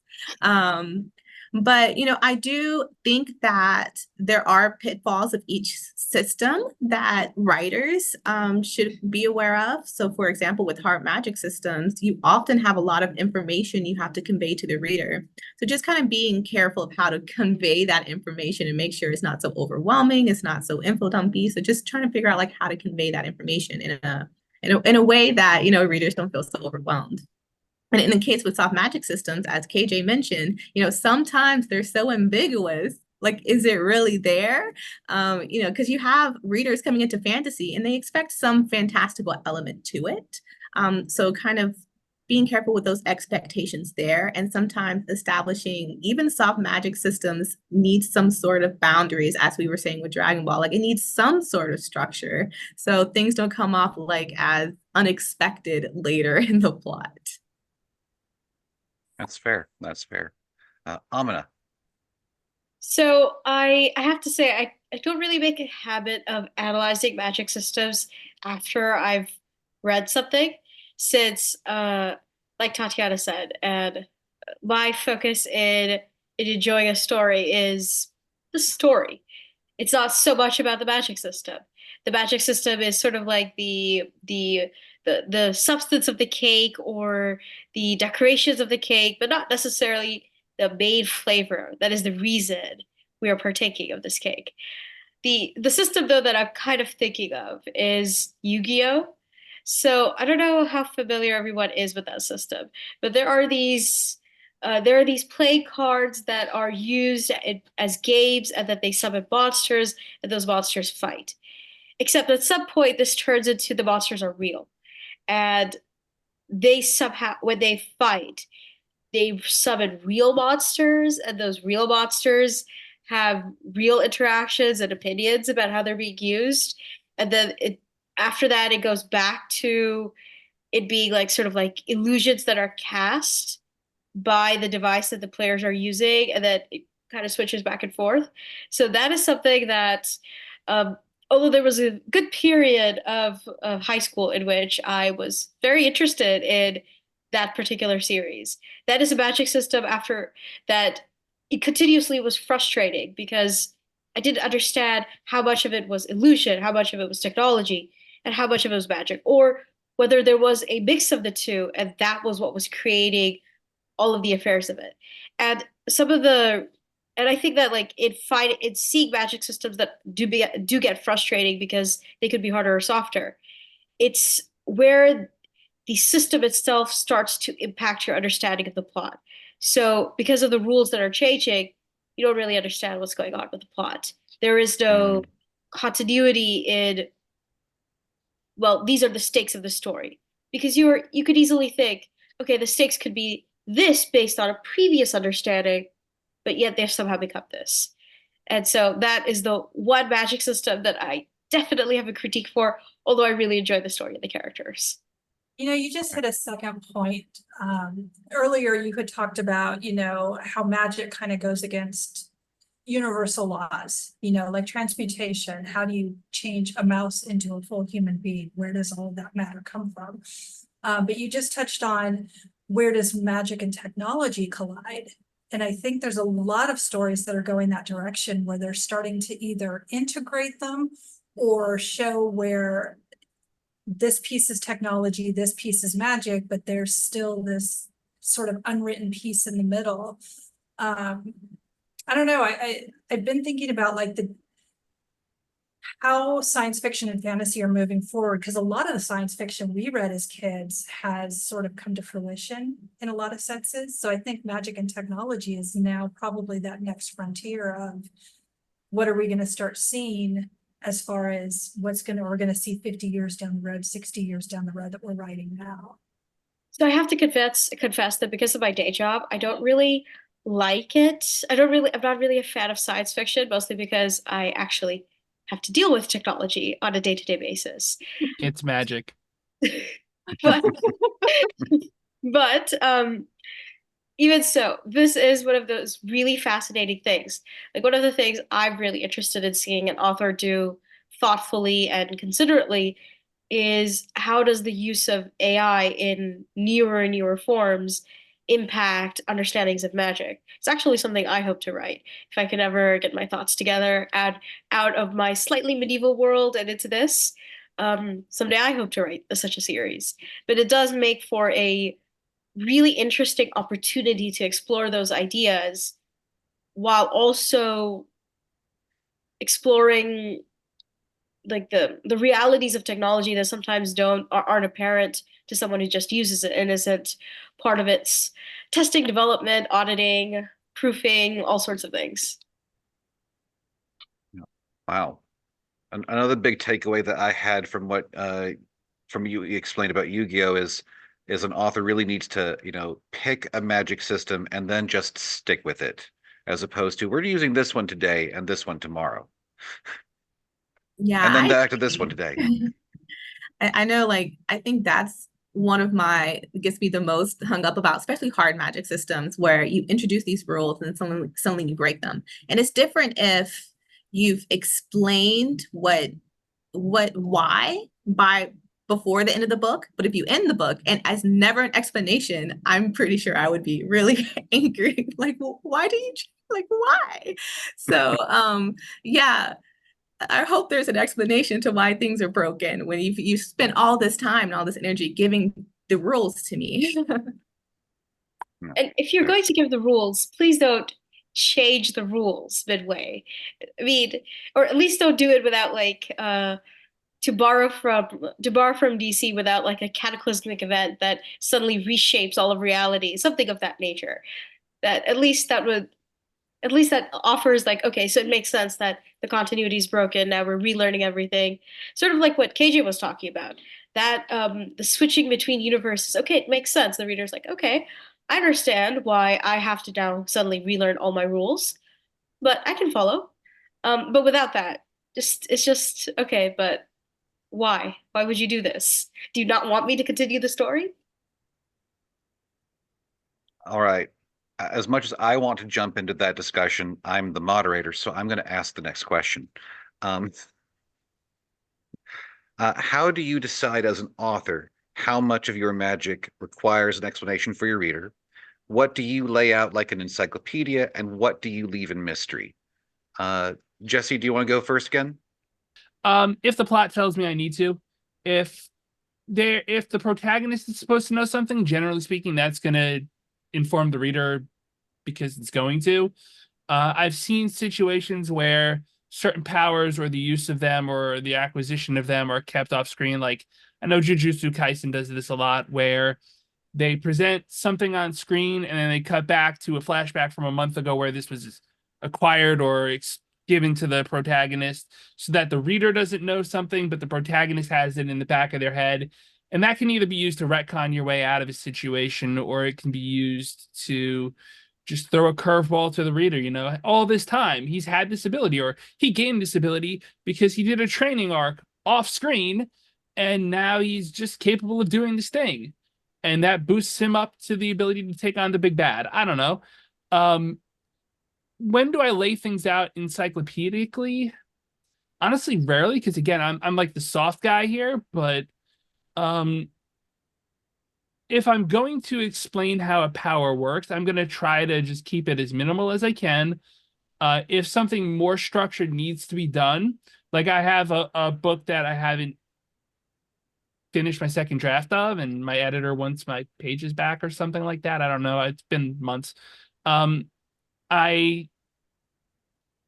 But I do think that there are pitfalls of each system that writers should be aware of. So, for example, with hard magic systems, you often have a lot of information you have to convey to the reader. So, just kind of being careful of how to convey that information and make sure it's not so overwhelming, it's not so info dumpy. So, just trying to figure out like how to convey that information in a way that readers don't feel so overwhelmed. And in the case with soft magic systems, as KJ mentioned, sometimes they're so ambiguous. Like, is it really there? Because you have readers coming into fantasy and they expect some fantastical element to it. So kind of being careful with those expectations there. And sometimes establishing even soft magic systems needs some sort of boundaries, as we were saying with Dragon Ball. Like, it needs some sort of structure so things don't come off like as unexpected later in the plot. That's fair. That's fair. Amina. So I have to say I don't really make a habit of analyzing magic systems after I've read something, since like Tatiana said, and my focus in enjoying a story is the story. It's not so much about the magic system. The magic system is sort of like the substance of the cake or the decorations of the cake, but not necessarily the main flavor. That is the reason we are partaking of this cake. The system though that I'm kind of thinking of is Yu-Gi-Oh! So I don't know how familiar everyone is with that system, but there are these play cards that are used as games and that they summon monsters and those monsters fight. Except at some point, this turns into the monsters are real. And they somehow, when they fight, they summon real monsters, and those real monsters have real interactions and opinions about how they're being used. And then after that, it goes back to it being like sort of like illusions that are cast by the device that the players are using, and then it kind of switches back and forth. So that is something that, um, although there was a good period of high school in which I was very interested in that particular series. That is a magic system after that it continuously was frustrating because I didn't understand how much of it was illusion, how much of it was technology, and how much of it was magic, or whether there was a mix of the two, and that was what was creating all of the affairs of it. And I think that like it's seeing magic systems that do get frustrating because they could be harder or softer. It's where the system itself starts to impact your understanding of the plot. So because of the rules that are changing, you don't really understand what's going on with the plot. There is no continuity in, well, these are the stakes of the story. Because you could easily think, okay, the stakes could be this based on a previous understanding, but yet they've somehow become this. And so that is the one magic system that I definitely have a critique for, although I really enjoy the story and the characters. You just hit a second point. Earlier you had talked about, how magic kind of goes against universal laws, like transmutation. How do you change a mouse into a full human being? Where does all of that matter come from? But you just touched on, where does magic and technology collide? And I think there's a lot of stories that are going that direction, where they're starting to either integrate them or show where this piece is technology, this piece is magic, but there's still this sort of unwritten piece in the middle. I don't know. I've been thinking about like how science fiction and fantasy are moving forward, because a lot of the science fiction we read as kids has sort of come to fruition in a lot of senses. So I think magic and technology is now probably that next frontier of what are we going to start seeing, as far as we're going to see 50 years down the road, 60 years down the road that we're writing now. So I have to confess that because of my day job, I don't really like it. I'm not really a fan of science fiction, mostly because I actually have to deal with technology on a day-to-day basis. It's magic. But but even so, this is one of those really fascinating things. Like one of the things I'm really interested in seeing an author do thoughtfully and considerately is how does the use of AI in newer and newer forms impact understandings of magic? It's actually something I hope to write. If I could ever get my thoughts together, add out of my slightly medieval world and into this, someday I hope to write such a series. But it does make for a really interesting opportunity to explore those ideas while also exploring like the realities of technology that sometimes aren't apparent to someone who just uses it and isn't part of its testing, development, auditing, proofing, all sorts of things. Wow. Another big takeaway that I had from what from you explained about Yu-Gi-Oh is an author really needs to, pick a magic system and then just stick with it, as opposed to we're using this one today and this one tomorrow. Yeah, And then I back to this one today. I know, like, I think that's one of my gets me the most hung up about, especially hard magic systems where you introduce these rules and suddenly you break them. And it's different if you've explained why by before the end of the book, but if you end the book and as never an explanation, I'm pretty sure I would be really angry. Like, well, why do you like why? So yeah, I hope there's an explanation to why things are broken when you spent all this time and all this energy giving the rules to me. And if you're going to give the rules, please don't change the rules midway. I mean, or at least don't do it without like to borrow from DC without like a cataclysmic event that suddenly reshapes all of reality, something of that nature. That at least that offers like, okay, so it makes sense that the continuity is broken. Now we're relearning everything. Sort of like what KJ was talking about. That the switching between universes, okay, it makes sense. The reader's like, okay, I understand why I have to now suddenly relearn all my rules, but I can follow. But without that, it's just okay, but why? Why would you do this? Do you not want me to continue the story? All right. As much as I want to jump into that discussion, I'm the moderator, so I'm going to ask the next question. How do you decide as an author how much of your magic requires an explanation for your reader? What do you lay out like an encyclopedia, and what do you leave in mystery? Jesse, do you want to go first again? If the plot tells me I need to, if the protagonist is supposed to know something, generally speaking, that's gonna inform the reader because it's going to. I've seen situations where certain powers or the use of them or the acquisition of them are kept off screen. Like I know Jujutsu Kaisen does this a lot, where they present something on screen and then they cut back to a flashback from a month ago where this was acquired or given to the protagonist, so that the reader doesn't know something, but the protagonist has it in the back of their head. And that can either be used to retcon your way out of a situation, or it can be used to just throw a curveball to the reader. All this time he's had this ability, or he gained this ability because he did a training arc off screen, and now he's just capable of doing this thing. And that boosts him up to the ability to take on the big bad. I don't know. When do I lay things out encyclopedically? Honestly, rarely, because again, I'm like the soft guy here, but if I'm going to explain how a power works, I'm going to try to just keep it as minimal as I can. If something more structured needs to be done, like I have a book that I haven't finished my second draft of, and my editor wants my pages back or something like that. I don't know. It's been months. I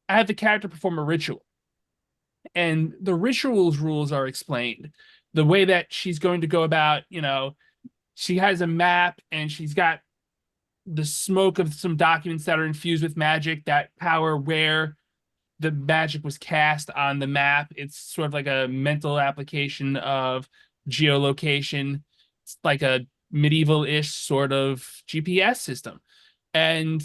have the character perform a ritual, and the ritual's rules are explained. The way that she's going to go about, she has a map and she's got the smoke of some documents that are infused with magic that power where the magic was cast on the map. It's sort of like a mental application of geolocation. It's like a medieval-ish sort of GPS system. And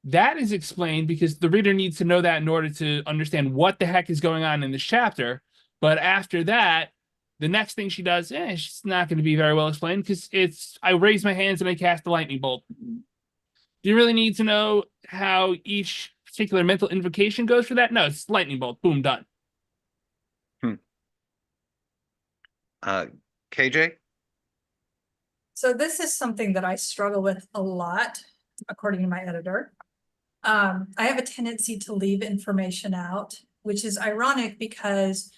that is explained because the reader needs to know that in order to understand what the heck is going on in this chapter. But after that, the next thing she does, she's not going to be very well explained because I raise my hands and I cast the lightning bolt. Do you really need to know how each particular mental invocation goes for that? No, it's lightning bolt. Boom, done. KJ? So this is something that I struggle with a lot, according to my editor. I have a tendency to leave information out, which is ironic because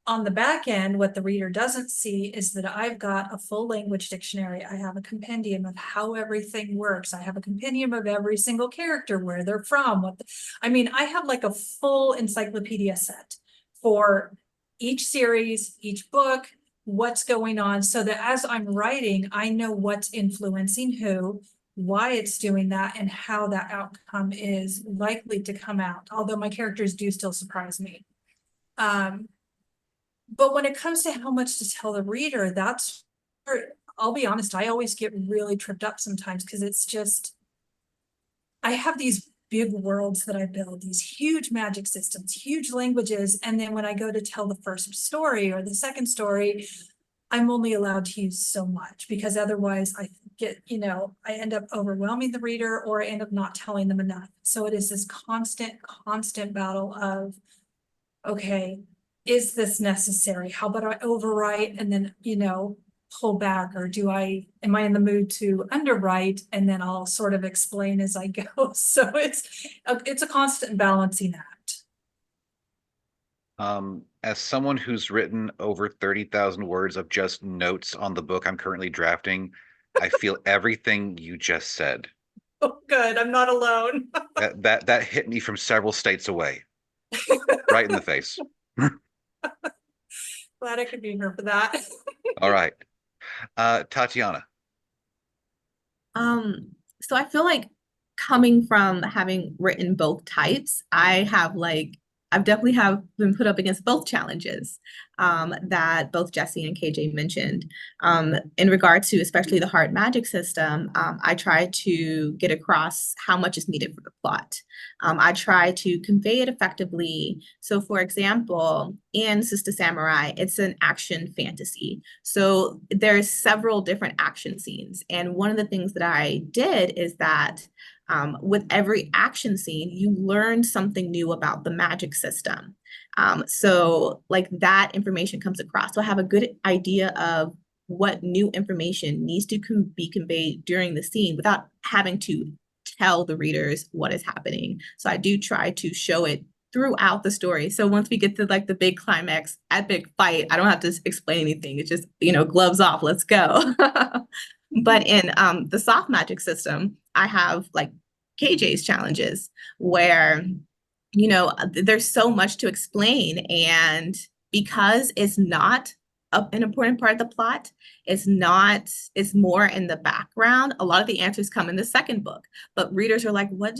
on the back end, what the reader doesn't see is that I've got a full language dictionary. I have a compendium of how everything works. I have a compendium of every single character, where they're from. I have like a full encyclopedia set for each series, each book, what's going on, so that as I'm writing, I know what's influencing who, why it's doing that, and how that outcome is likely to come out. Although my characters do still surprise me. But when it comes to how much to tell the reader, that's where, I'll be honest, I always get really tripped up sometimes, because it's just, I have these big worlds that I build, these huge magic systems, huge languages, and then when I go to tell the first story or the second story, I'm only allowed to use so much, because otherwise I get, I end up overwhelming the reader, or I end up not telling them enough. So it is this constant battle of, okay, is this necessary? How about I overwrite and then, pull back? Or am I in the mood to underwrite, and then I'll sort of explain as I go? So it's a constant balancing act. As someone who's written over 30,000 words of just notes on the book I'm currently drafting, I feel everything you just said. Oh, good. I'm not alone. That hit me from several states away, right in the face. Glad I could be here for that. All right. Tatiana. So I feel like, coming from having written both types, I've definitely have been put up against both challenges that both Jesse and KJ mentioned. In regard to especially the hard magic system, I try to get across how much is needed for the plot. I try to convey it effectively. So for example, in Sister Samurai, it's an action fantasy. So there's several different action scenes. And one of the things that I did is that with every action scene, you learn something new about the magic system. So like that information comes across. So I have a good idea of what new information needs to be conveyed during the scene without having to tell the readers what is happening. So I do try to show it throughout the story. So once we get to like the big climax, epic fight, I don't have to explain anything. It's just, gloves off, let's go. But in the soft magic system, I have like KJ's challenges where, there's so much to explain. And because it's not an important part of the plot, it's more in the background. A lot of the answers come in the second book, but readers are like, we're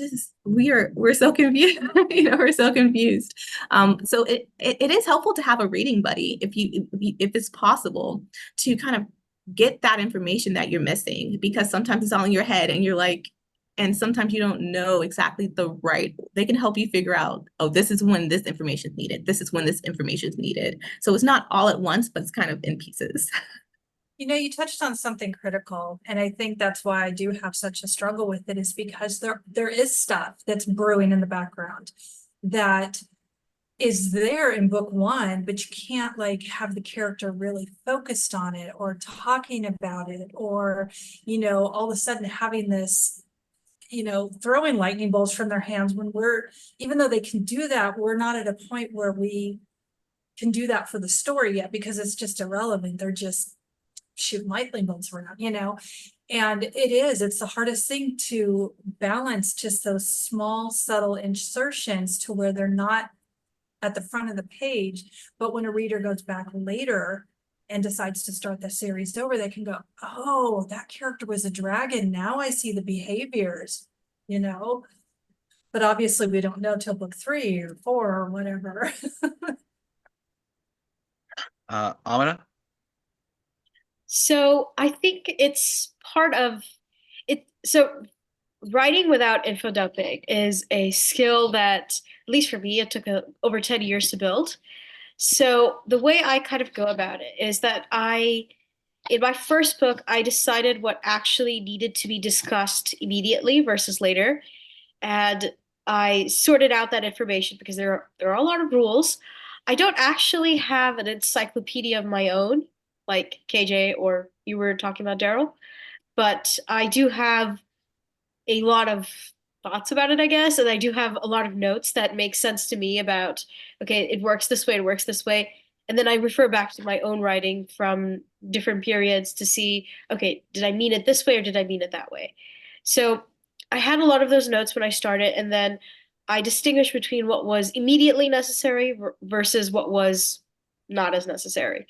so confused. We're so confused. So it is helpful to have a reading buddy if it's possible to kind of get that information that you're missing, because sometimes it's all in your head and you're like, and sometimes you don't know exactly they can help you figure out, oh, this is when this information is needed. This is when this information is needed. So it's not all at once, but it's kind of in pieces. You touched on something critical, and I think that's why I do have such a struggle with it, is because there is stuff that's brewing in the background that is there in book one, but you can't like have the character really focused on it or talking about it, or, all of a sudden having this, throwing lightning bolts from their hands when even though they can do that, we're not at a point where we can do that for the story yet, because it's just irrelevant. They're just shooting lightning bolts around, and it's the hardest thing to balance just those small, subtle insertions to where they're not at the front of the page, but when a reader goes back later and decides to start the series over, they can go, oh, that character was a dragon. Now I see the behaviors, but obviously we don't know till book 3 or 4 or whatever. Amena? So I think it's part of it. So writing without info dumping is a skill that, at least for me, it took over 10 years to build. So the way I kind of go about it is that in my first book, I decided what actually needed to be discussed immediately versus later. And I sorted out that information because there are a lot of rules. I don't actually have an encyclopedia of my own, like KJ or you were talking about, Darrell, but I do have a lot of thoughts about it, I guess, and I do have a lot of notes that make sense to me about, okay, it works this way, it works this way. And then I refer back to my own writing from different periods to see, okay, did I mean it this way or did I mean it that way? So I had a lot of those notes when I started, and then I distinguished between what was immediately necessary versus what was not as necessary.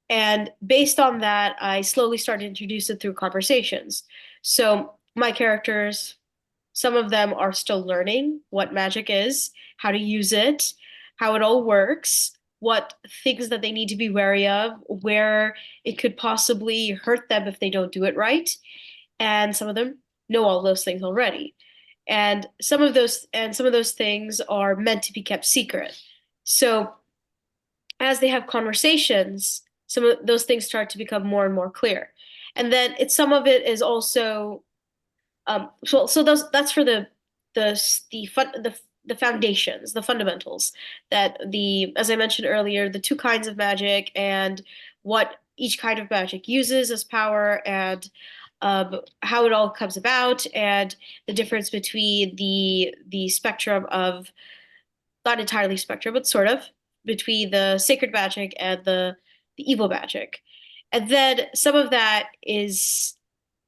And based on that, I slowly started to introduce it through conversations. So my characters, some of them are still learning what magic is, how to use it, how it all works, what things that they need to be wary of, where it could possibly hurt them if they don't do it right. And some of them know all those things already. And some of those things are meant to be kept secret. So as they have conversations, some of those things start to become more and more clear. And then some of it is also so that's for the foundations, the fundamentals that as I mentioned earlier, the two kinds of magic and what each kind of magic uses as power and how it all comes about and the difference between the spectrum of, not entirely spectrum, but sort of, between the sacred magic and the evil magic. And then some of that is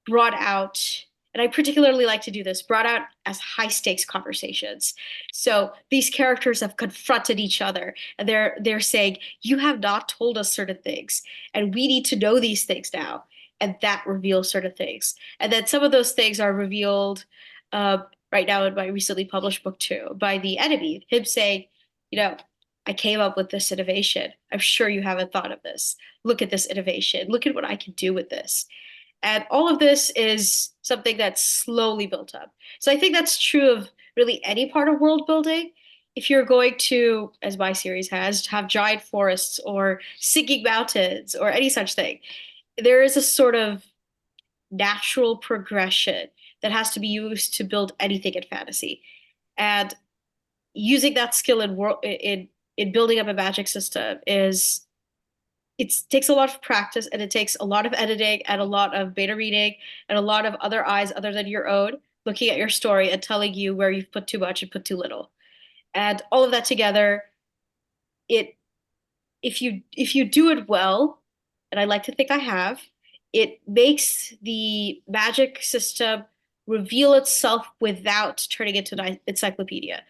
brought out, and I particularly like to do this, brought out as high stakes conversations. So these characters have confronted each other and they're saying, you have not told us certain things, and we need to know these things now. And that reveals certain things. And then some of those things are revealed uh, right now in my recently published book too, by the enemy, him saying, I came up with this innovation. I'm sure you haven't thought of this. Look at this innovation. Look at what I can do with this. And all of this is something that's slowly built up. So I think that's true of really any part of world building. If you're going to, as my series has, have giant forests or sinking mountains or any such thing, there is a sort of natural progression that has to be used to build anything in fantasy. And using that skill in building up a magic system it takes a lot of practice, and it takes a lot of editing and a lot of beta reading and a lot of other eyes other than your own looking at your story and telling you where you've put too much and put too little. And all of that together, if you do it well, and I like to think I have, it makes the magic system reveal itself without turning into an encyclopedia.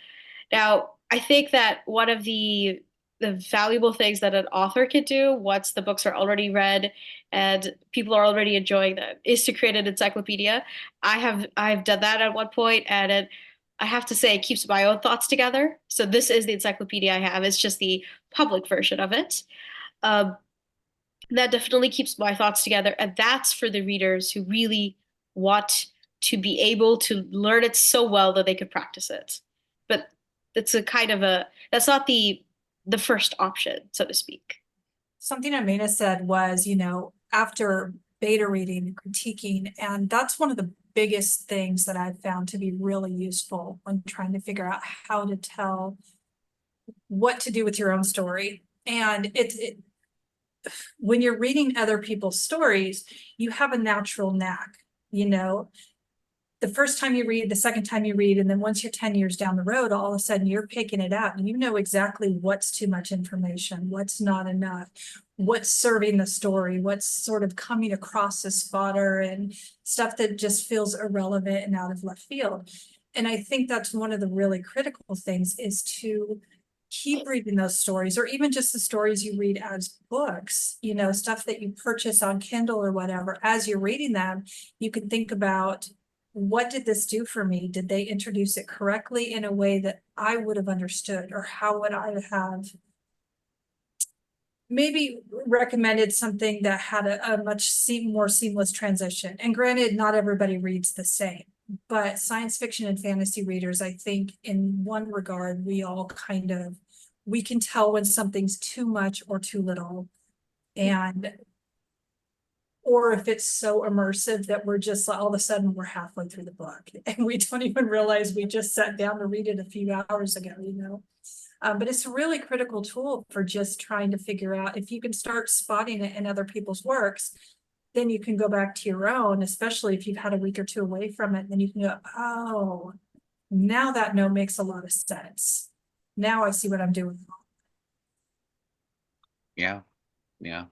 Now, I think that one of the valuable things that an author could do once the books are already read and people are already enjoying them is to create an encyclopedia. I've done that at one point, and I have to say it keeps my own thoughts together. So this is the encyclopedia I have. It's just the public version of it. Um, that definitely keeps my thoughts together, and that's for the readers who really want to be able to learn it so well that they could practice it. But that's that's not the first option, so to speak. Something Amena said was, after beta reading and critiquing, and that's one of the biggest things that I've found to be really useful when trying to figure out how to tell what to do with your own story. And when you're reading other people's stories, you have a natural knack, the first time you read, the second time you read, and then once you're 10 years down the road, all of a sudden you're picking it out and you know exactly what's too much information, what's not enough, what's serving the story, what's sort of coming across as fodder and stuff that just feels irrelevant and out of left field. And I think that's one of the really critical things is to keep reading those stories, or even just the stories you read as books, stuff that you purchase on Kindle or whatever. As you're reading them, you can think about, what did this do for me? Did they introduce it correctly in a way that I would have understood? Or how would I have maybe recommended something that had a much more seamless transition? And granted, not everybody reads the same. But science fiction and fantasy readers, I think in one regard, we can tell when something's too much or too little. And or if it's so immersive that we're just all of a sudden we're halfway through the book and we don't even realize we just sat down to read it a few hours ago, you know. But it's a really critical tool for just trying to figure out if you can start spotting it in other people's works, then you can go back to your own, especially if you've had a week or two away from it, then you can go, oh, now that note makes a lot of sense. Now I see what I'm doing. Yeah, yeah.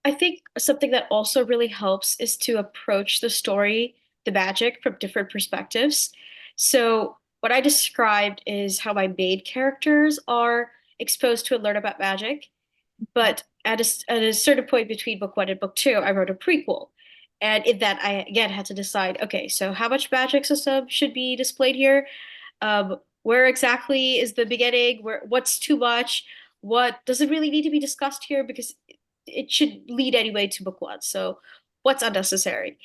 I think something that also really helps is to approach the story, the magic, from different perspectives. So, what I described is how my main characters are exposed to and learn about magic. But at a certain point between book one and book two, I wrote a prequel. And in that, I again had to decide, okay, so how much magic system should be displayed here? Where exactly is the beginning? What's too much? What doesn't really need to be discussed here because it should lead anyway to book one. So what's unnecessary?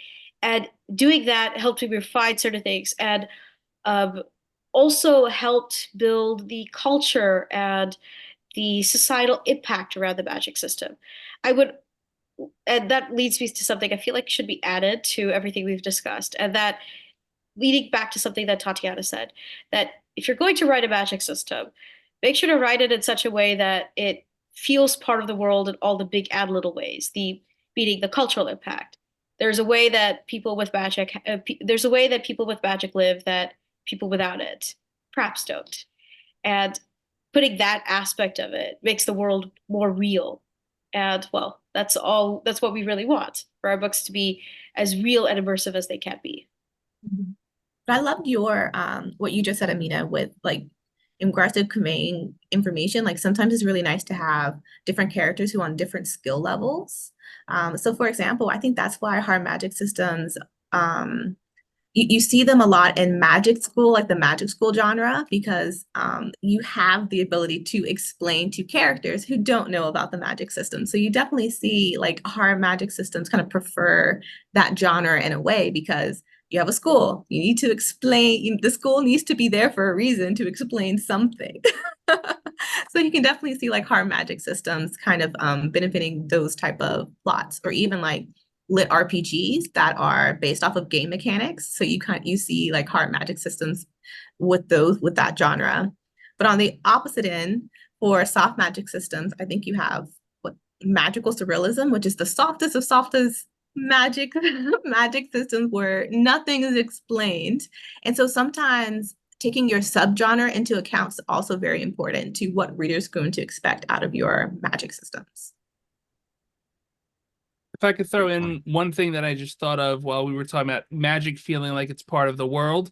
And doing that helped me refine certain things and um, also helped build the culture and the societal impact around the magic system. I would, and that leads me to something I feel like should be added to everything we've discussed, and that leading back to something that Tatiana said, that if you're going to write a magic system, make sure to write it in such a way that it feels part of the world in all the big and little ways, the meaning the cultural impact. There's a way that people with magic, there's a way that people with magic live that people without it perhaps don't. And putting that aspect of it makes the world more real. And well, that's what we really want for our books to be as real and immersive as they can be. I loved your what you just said, Amina, with like aggressive conveying information. Like sometimes it's really nice to have different characters who are on different skill levels. So for example, I think that's why hard magic systems you see them a lot in magic school, like the magic school genre, because you have the ability to explain to characters who don't know about the magic system. So you definitely see like hard magic systems kind of prefer that genre in a way because you have a school. You need to explain, the school needs to be there for a reason to explain something. So you can definitely see like hard magic systems kind of benefiting those type of plots, or even like lit RPGs that are based off of game mechanics. So you see like hard magic systems with that genre. But on the opposite end, for soft magic systems, I think you have what magical surrealism, which is the softest of softest magic magic systems where nothing is explained. And so sometimes taking your subgenre into account is also very important to what readers are going to expect out of your magic systems. If I could throw in one thing that I just thought of while we were talking about magic feeling like it's part of the world,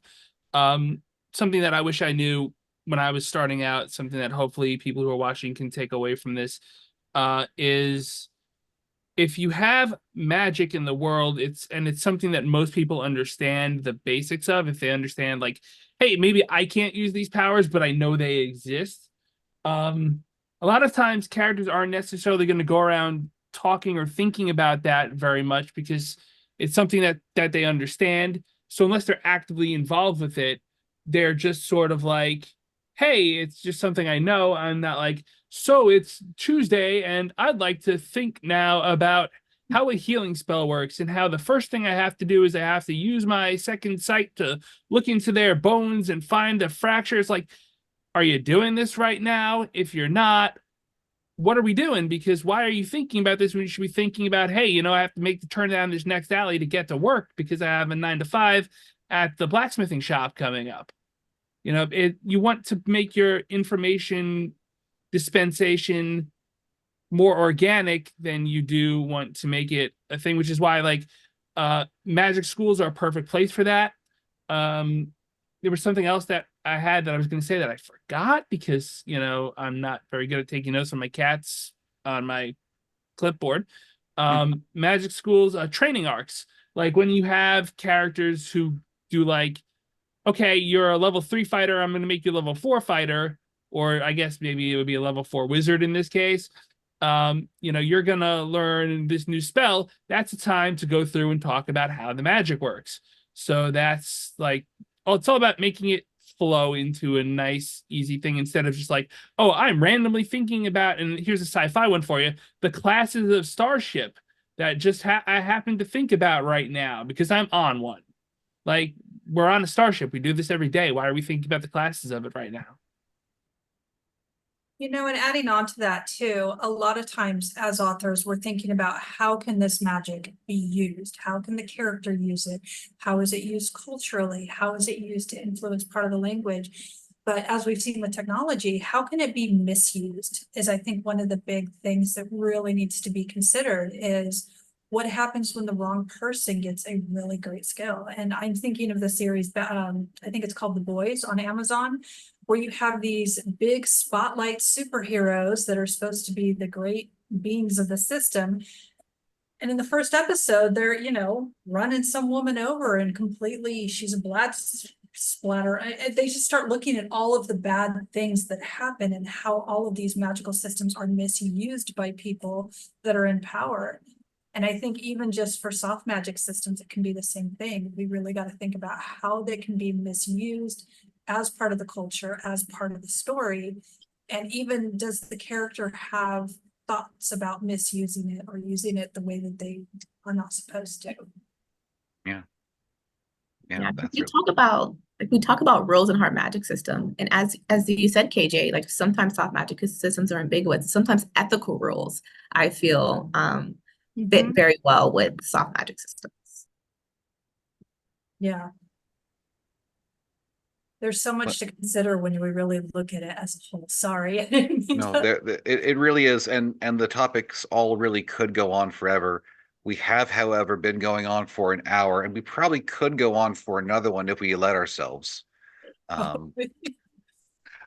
something that I wish I knew when I was starting out, something that hopefully people who are watching can take away from this, is if you have magic in the world, it's something that most people understand the basics of. If they understand, like, hey, maybe I can't use these powers, but I know they exist. A lot of times characters aren't necessarily going to go around talking or thinking about that very much because it's something that they understand. So unless they're actively involved with it, they're just sort of like, hey, it's just something I know. I'm not like, so it's Tuesday and I'd like to think now about how a healing spell works and how the first thing I have to do is I have to use my second sight to look into their bones and find a fracture. It's like, are you doing this right now? If you're not, what are we doing? Because why are you thinking about this when you should be thinking about, hey, you know, I have to make the turn down this next alley to get to work because I have a 9 to 5 at the blacksmithing shop coming up. You know, you want to make your information dispensation more organic than you do want to make it a thing, which is why like magic schools are a perfect place for that. There was something else that I had that I was going to say that I forgot because, you know, I'm not very good at taking notes on my cats on my clipboard. Magic schools, training arcs, like when you have characters who do like, okay, you're a level 3 fighter, I'm going to make you a level 4 fighter, or I guess maybe it would be a level 4 wizard in this case. You know, you're going to learn this new spell. That's a time to go through and talk about how the magic works. So that's like, oh, it's all about making it flow into a nice, easy thing instead of just like, oh, I'm randomly thinking about, and here's a sci-fi one for you, the classes of Starship that just I happen to think about right now because I'm on one. Like, we're on a starship. We do this every day. Why are we thinking about the classes of it right now? You know, and adding on to that too, a lot of times as authors, we're thinking about how can this magic be used? How can the character use it? How is it used culturally? How is it used to influence part of the language? But as we've seen with technology, how can it be misused is I think one of the big things that really needs to be considered is what happens when the wrong person gets a really great skill. And I'm thinking of the series, I think it's called The Boys on Amazon, where you have these big spotlight superheroes that are supposed to be the great beings of the system. And in the first episode, they're, running some woman over and completely, she's a blood splatter. They just start looking at all of the bad things that happen and how all of these magical systems are misused by people that are in power. And I think even just for soft magic systems, it can be the same thing. We really got to think about how they can be misused as part of the culture, as part of the story. And even does the character have thoughts about misusing it or using it the way that they are not supposed to? Yeah, We that's talk about rules in hard magic system, and as you said, KJ, like sometimes soft magic systems are ambiguous. Sometimes ethical rules, I feel, fit very well with soft magic systems. Yeah. There's so much to consider when we really look at it as a whole. Sorry. No, it really is, and the topics all really could go on forever. We have, however, been going on for an hour, and we probably could go on for another one if we let ourselves.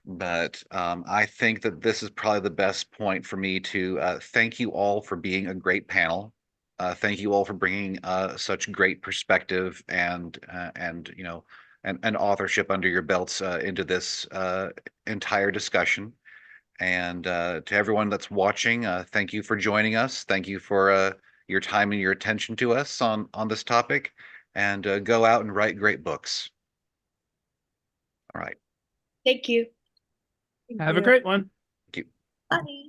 But I think that this is probably the best point for me to thank you all for being a great panel. Thank you all for bringing such great perspective and and authorship under your belts into this entire discussion. And to everyone that's watching, thank you for joining us. Thank you for your time and your attention to us on this topic. And go out and write great books. All right. Thank you. Have a great one. Thank you. Bye.